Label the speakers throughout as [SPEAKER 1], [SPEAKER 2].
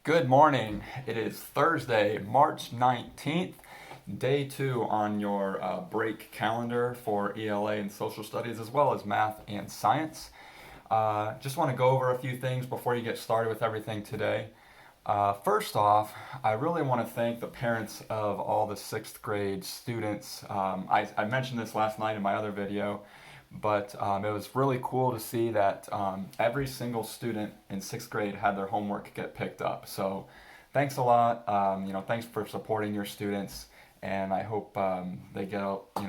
[SPEAKER 1] Good morning. It is Thursday, March 19th, day 2 on your break calendar for ELA and social studies, as well as math and science. Just want to go over a few things before you get started with everything today. First off, I really want to thank the parents of all the 6th grade students. I mentioned this last night in my other video, but it was really cool to see that every single student in 6th grade had their homework get picked up. So thanks a lot. Thanks for supporting your students, and I hope they get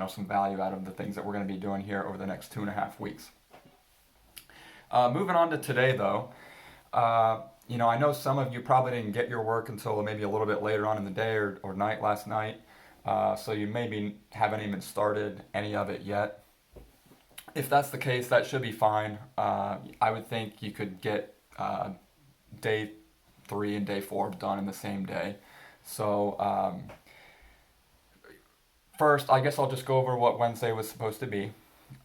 [SPEAKER 1] some value out of the things that we're going to be doing here over the next 2.5 weeks. Moving on to today, though. I know some of you probably didn't get your work until maybe a little bit later on in the day or night last night, so you maybe haven't even started any of it yet. If that's the case, that should be fine. I would think you could get day 3 and day 4 done in the same day. So first, I guess I'll just go over what Wednesday was supposed to be.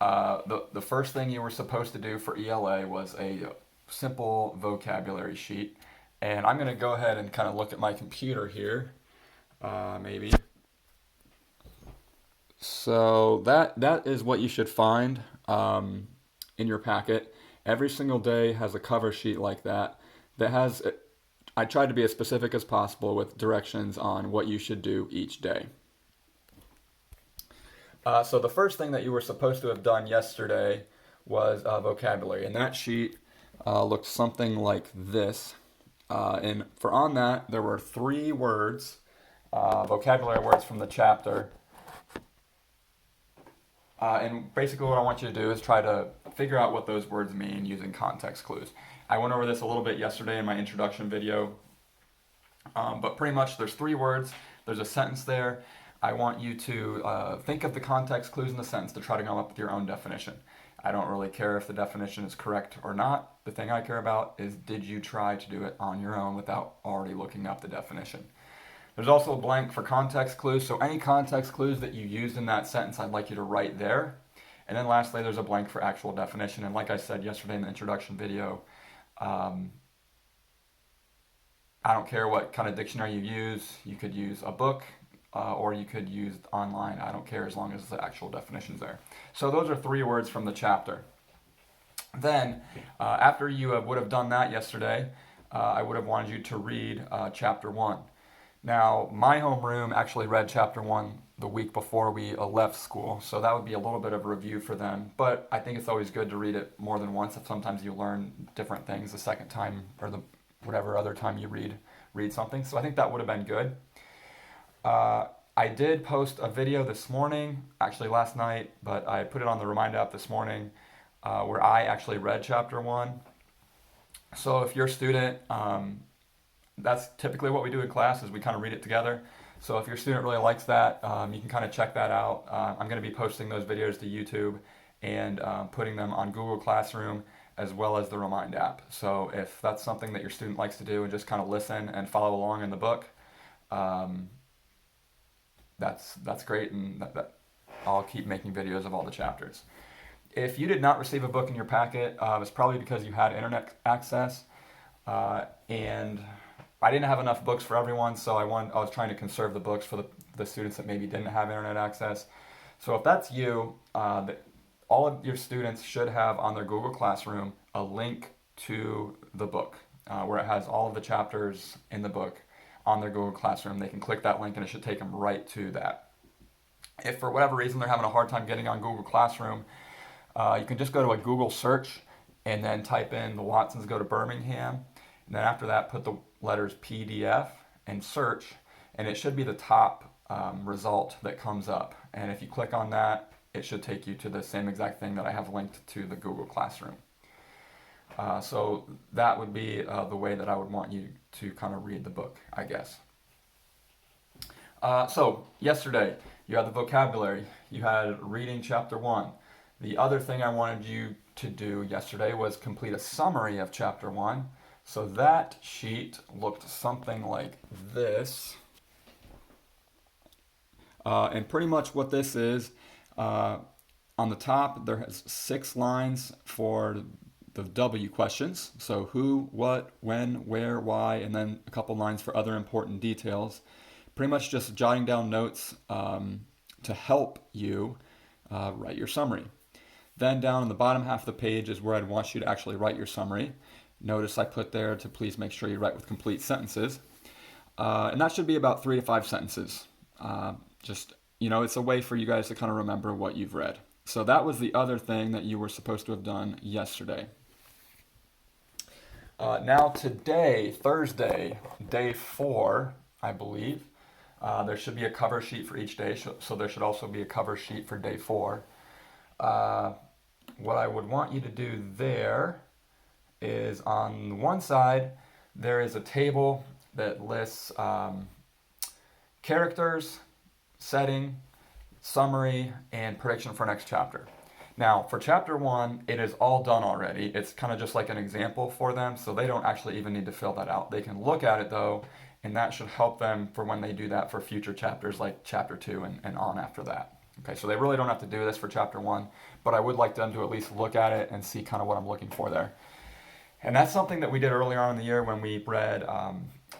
[SPEAKER 1] The first thing you were supposed to do for ELA was a simple vocabulary sheet. And I'm going to go ahead and kind of look at my computer here, maybe. So that is what you should find in your packet. Every single day has a cover sheet like that has, I tried to be as specific as possible with directions on what you should do each day. So the first thing that you were supposed to have done yesterday was vocabulary, and that sheet looked something like this. And for on that, there were 3 words, vocabulary words from the chapter. And basically what I want you to do is try to figure out what those words mean using context clues. I went over this a little bit yesterday in my introduction video, but pretty much there's 3 words, there's a sentence there. I want you to think of the context clues in the sentence to try to come up with your own definition. I don't really care if the definition is correct or not. The thing I care about is, did you try to do it on your own without already looking up the definition? There's also a blank for context clues, so any context clues that you used in that sentence, I'd like you to write there. And then lastly, there's a blank for actual definition. And like I said yesterday in the introduction video, I don't care what kind of dictionary you use. You could use a book, or you could use online. I don't care as long as the actual definition's there. So those are 3 words from the chapter. Then, after you would have done that yesterday, I would have wanted you to read chapter 1. Now, my homeroom actually read chapter 1 the week before we left school, so that would be a little bit of a review for them. But I think it's always good to read it more than once. If sometimes you learn different things the second time or the whatever other time you read something. So I think that would have been good. I did post a video this morning, actually last night, but I put it on the Remind app this morning, where I actually read chapter 1. So if you're a student, that's typically what we do in class, is we kind of read it together. So if your student really likes that, you can kind of check that out. I'm going to be posting those videos to YouTube and putting them on Google Classroom as well as the Remind app. So if that's something that your student likes to do and just kind of listen and follow along in the book, that's great, and I'll keep making videos of all the chapters. If you did not receive a book in your packet, it's probably because you had internet access, and I didn't have enough books for everyone, so I was trying to conserve the books for the students that maybe didn't have internet access. So if that's you, all of your students should have on their Google Classroom a link to the book, where it has all of the chapters in the book on their Google Classroom. They can click that link and it should take them right to that. If for whatever reason they're having a hard time getting on Google Classroom, you can just go to a Google search and then type in the Watsons Go to Birmingham. And then after that, put the letters PDF and search, and it should be the top result that comes up. And if you click on that, it should take you to the same exact thing that I have linked to the Google Classroom. So that would be the way that I would want you to kind of read the book, I guess. So yesterday, you had the vocabulary. You had reading chapter 1. The other thing I wanted you to do yesterday was complete a summary of chapter 1. So that sheet looked something like this. And pretty much what this is, on the top there has 6 lines for the W questions. So who, what, when, where, why, and then a couple lines for other important details. Pretty much just jotting down notes to help you write your summary. Then down in the bottom half of the page is where I'd want you to actually write your summary. Notice I put there to please make sure you write with complete sentences. And that should be about 3 to 5 sentences. It's a way for you guys to kind of remember what you've read. So that was the other thing that you were supposed to have done yesterday. Now today, Thursday, day 4, I believe, there should be a cover sheet for each day, so there should also be a cover sheet for day 4. What I would want you to do there is on one side, there is a table that lists characters, setting, summary, and prediction for next chapter. Now, for chapter 1, it is all done already. It's kind of just like an example for them, so they don't actually even need to fill that out. They can look at it though, and that should help them for when they do that for future chapters like chapter 2 and on after that. Okay, so they really don't have to do this for chapter 1, but I would like them to at least look at it and see kind of what I'm looking for there. And that's something that we did earlier on in the year when we read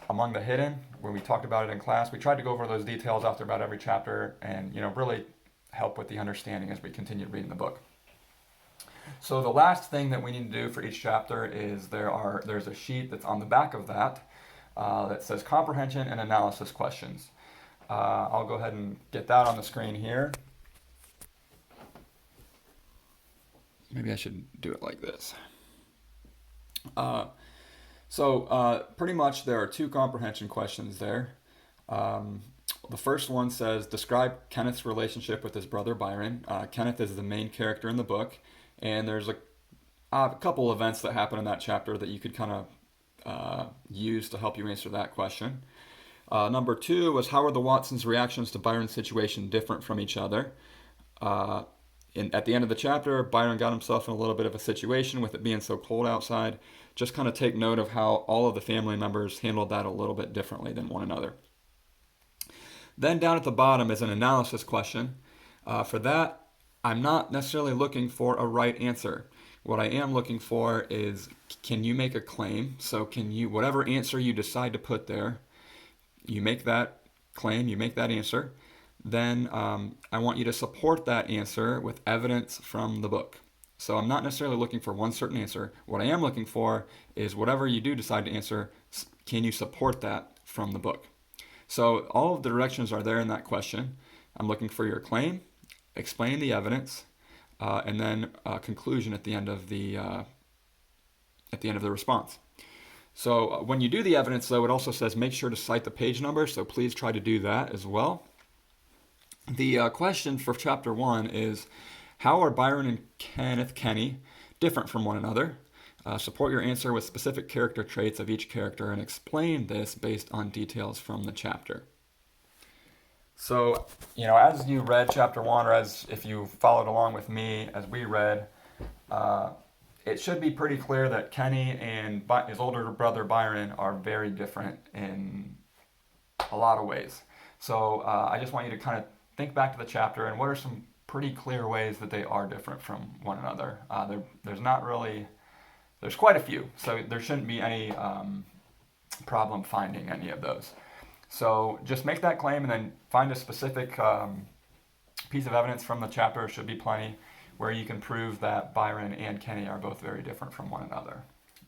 [SPEAKER 1] Among the Hidden, when we talked about it in class. We tried to go over those details after about every chapter and, really help with the understanding as we continue reading the book. So the last thing that we need to do for each chapter is there's a sheet that's on the back of that that says Comprehension and Analysis questions. I'll go ahead and get that on the screen here. Maybe I should do it like this. Pretty much there are 2 comprehension questions there. The first one says, describe Kenneth's relationship with his brother Byron. Kenneth is the main character in the book, and there's a couple events that happen in that chapter that you could kind of use to help you answer that question. Number 2 was, how are the Watsons' reactions to Byron's situation different from each other? At the end of the chapter, Byron got himself in a little bit of a situation with it being so cold outside. Just kind of take note of how all of the family members handled that a little bit differently than one another. Then down at the bottom is an analysis question. For that, I'm not necessarily looking for a right answer. What I am looking for is, can you make a claim? So whatever answer you decide to put there, you make that claim, you make that answer. Then I want you to support that answer with evidence from the book. So I'm not necessarily looking for one certain answer. What I am looking for is whatever you do decide to answer, can you support that from the book? So all of the directions are there in that question. I'm looking for your claim, explain the evidence, and then a conclusion at the end of the response. So when you do the evidence, though, it also says make sure to cite the page number. So please try to do that as well. The question for chapter 1 is, how are Byron and Kenny different from one another? Support your answer with specific character traits of each character and explain this based on details from the chapter. So, as you read chapter 1, or as if you followed along with me as we read, it should be pretty clear that Kenny and his older brother Byron are very different in a lot of ways. So I just want you to kind of think back to the chapter and what are some pretty clear ways that they are different from one another. There's quite a few, so there shouldn't be any problem finding any of those. So just make that claim and then find a specific piece of evidence from the chapter, should be plenty, where you can prove that Byron and Kenny are both very different from one another.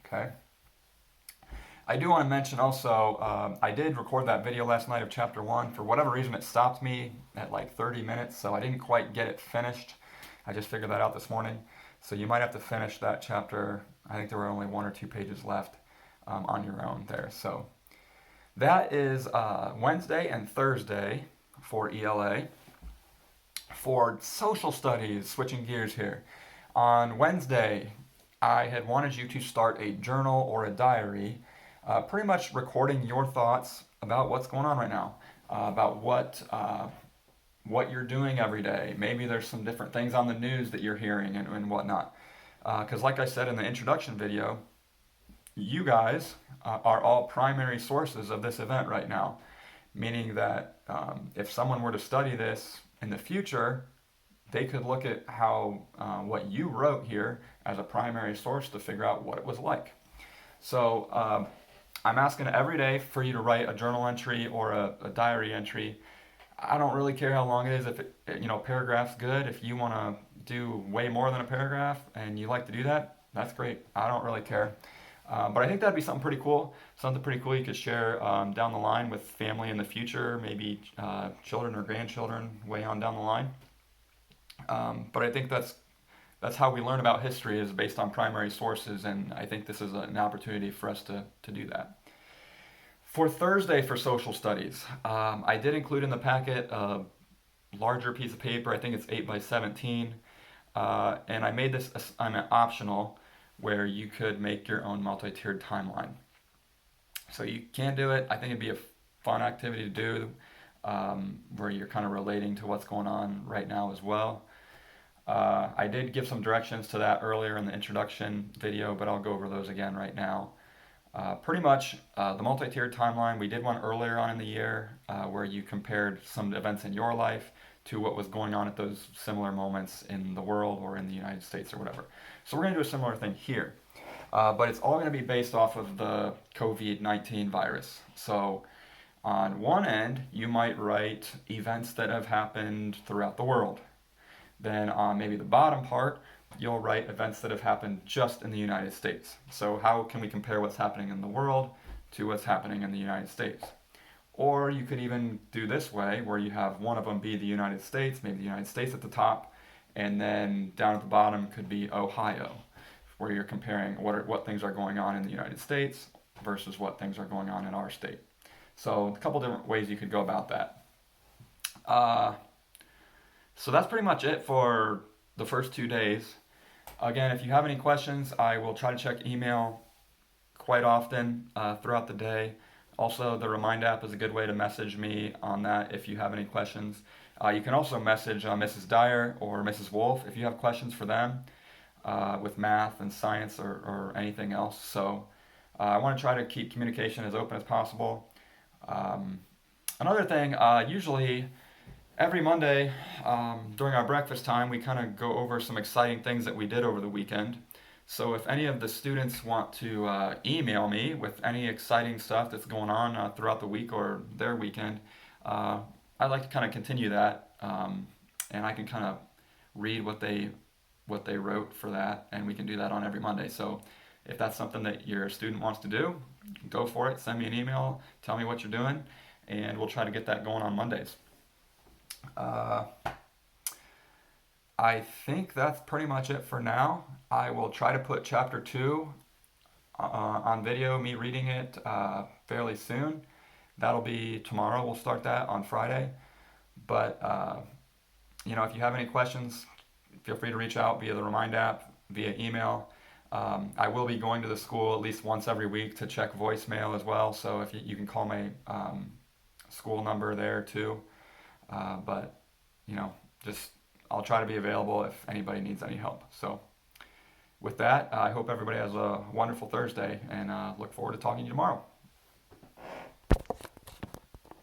[SPEAKER 1] Okay. I do want to mention also, I did record that video last night of chapter 1. For whatever reason, it stopped me at like 30 minutes, so I didn't quite get it finished. I just figured that out this morning. So you might have to finish that chapter. I think there were only 1 or 2 pages left on your own there. So that is Wednesday and Thursday for ELA. For social studies, switching gears here. On Wednesday, I had wanted you to start a journal or a diary, pretty much recording your thoughts about what's going on right now, about what you're doing every day. Maybe there's some different things on the news that you're hearing and whatnot. Because like I said in the introduction video, you guys are all primary sources of this event right now, meaning that if someone were to study this in the future, they could look at how what you wrote here as a primary source to figure out what it was like. So I'm asking every day for you to write a journal entry or a diary entry. I don't really care how long it is. If paragraph's good. If you want to do way more than a paragraph and you like to do that, that's great. I don't really care. But I think that'd be something pretty cool. Something pretty cool you could share down the line with family in the future, maybe children or grandchildren way on down the line. But I think that's how we learn about history, is based on primary sources, and I think this is an opportunity for us to do that. For Thursday for social studies, I did include in the packet a larger piece of paper. I think it's 8 by 17, and I made this assignment optional, where you could make your own multi-tiered timeline. So you can do it. I think it'd be a fun activity to do, where you're kind of relating to what's going on right now as well. I did give some directions to that earlier in the introduction video, but I'll go over those again right now. Pretty much the multi-tiered timeline, we did one earlier on in the year where you compared some events in your life to what was going on at those similar moments in the world or in the United States or whatever. So we're going to do a similar thing here. But it's all going to be based off of the COVID-19 virus. So on one end, you might write events that have happened throughout the world. Then on maybe the bottom part, you'll write events that have happened just in the United States. So how can we compare what's happening in the world to what's happening in the United States? Or you could even do this way, where you have one of them be the United States, maybe the United States at the top, and then down at the bottom could be Ohio, where you're comparing what things are going on in the United States versus what things are going on in our state. So a couple different ways you could go about that. So that's pretty much it for the first 2 days. Again, if you have any questions, I will try to check email quite often throughout the day. Also, the Remind app is a good way to message me on that if you have any questions. You can also message Mrs. Dyer or Mrs. Wolf if you have questions for them with math and science or anything else. So I want to try to keep communication as open as possible. Another thing, usually every Monday during our breakfast time, we kind of go over some exciting things that we did over the weekend. So if any of the students want to email me with any exciting stuff that's going on throughout the week or their weekend, I'd like to kind of continue that, and I can kind of read what they wrote for that, and we can do that on every Monday. So if that's something that your student wants to do, go for it. Send me an email, tell me what you're doing, and we'll try to get that going on Mondays. I think that's pretty much it for now. I will try to put chapter 2 on video, me reading it fairly soon. That'll be tomorrow. We'll start that on Friday. But, if you have any questions, feel free to reach out via the Remind app, via email. I will be going to the school at least once every week to check voicemail as well. So if you can call my school number there too. But, I'll try to be available if anybody needs any help. So with that, I hope everybody has a wonderful Thursday, and look forward to talking to you tomorrow.